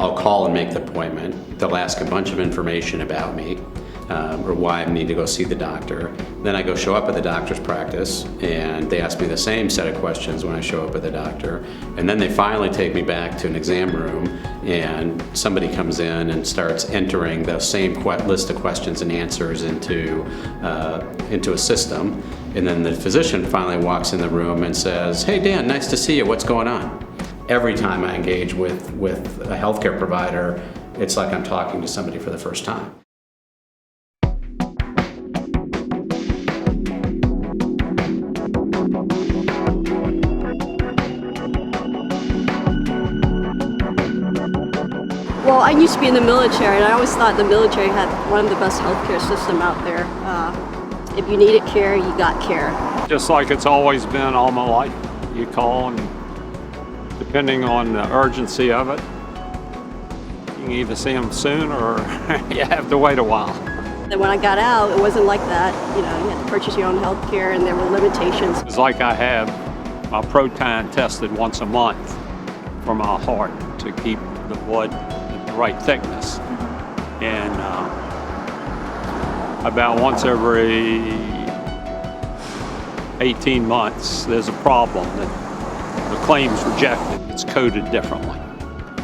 I'll call and make the appointment. They'll ask a bunch of information about me, or why I need to go see the doctor. Then I go show up at the doctor's practice, and they ask me the same set of questions when I show up at the doctor. And then they finally take me back to an exam room, and somebody comes in and starts entering the same list of questions and answers into a system. And then the physician finally walks in the room and says, "Hey Dan, nice to see you, what's going on?" Every time I engage with a healthcare provider, it's like I'm talking to somebody for the first time. Well, I used to be in the military, and I always thought the military had one of the best healthcare system out there. If you needed care, you got care. Just like it's always been all my life. You call, and depending on the urgency of it, you can either see them soon or you have to wait a while. And when I got out, it wasn't like that. You know, you had to purchase your own health care, and there were limitations. It's like I have my proton tested once a month for my heart to keep the blood at the right thickness. And about once every 18 months, there's a problem that the claim's rejected. It's coded differently.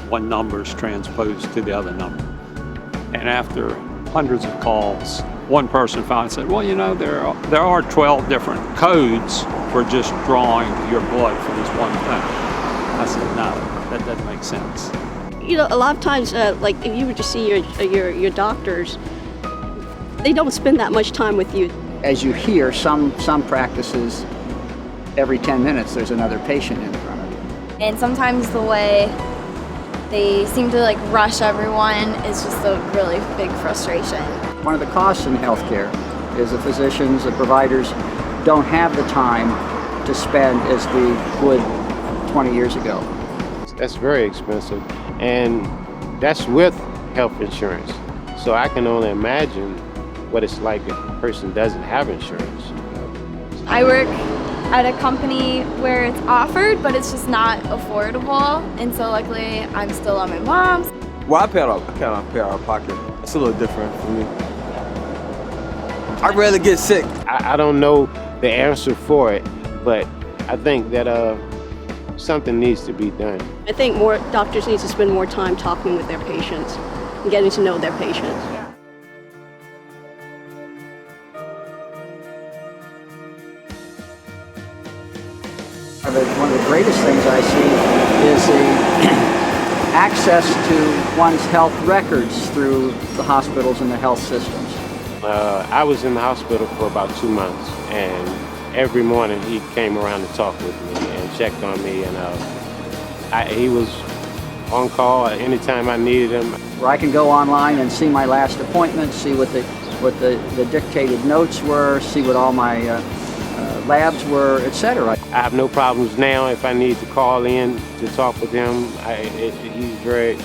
One number is transposed to the other number. And after hundreds of calls, one person finally said, well, you know, there are 12 different codes for just drawing your blood for this one thing. I said, no, that doesn't make sense. You know, a lot of times, like if you were to see your doctors, they don't spend that much time with you. As you hear, some practices, every 10 minutes there's another patient in front of you. And sometimes the way they seem to like rush everyone is just a really big frustration. One of the costs in healthcare is the physicians, the providers don't have the time to spend as we would 20 years ago. That's very expensive, and that's with health insurance. So I can only imagine what it's like if a person doesn't have insurance. I work at a company where it's offered, but it's just not affordable. And so luckily, I'm still on my mom's. Well, I pay out of pocket. It's a little different for me. I'd rather get sick. I don't know the answer for it, but I think that something needs to be done. I think more doctors need to spend more time talking with their patients and getting to know their patients. One of the greatest things I see is the access to one's health records through the hospitals and the health systems. I was in the hospital for about 2 months, and every morning he came around to talk with me and checked on me, and he was on call anytime I needed him. Where I can go online and see my last appointment, see what the dictated notes were, see what all my labs were, etc. I have no problems now if I need to call in to talk with him. He's very,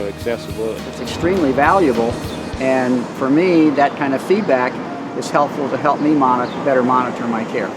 accessible. It's extremely valuable, and for me, that kind of feedback is helpful to help me better monitor my care.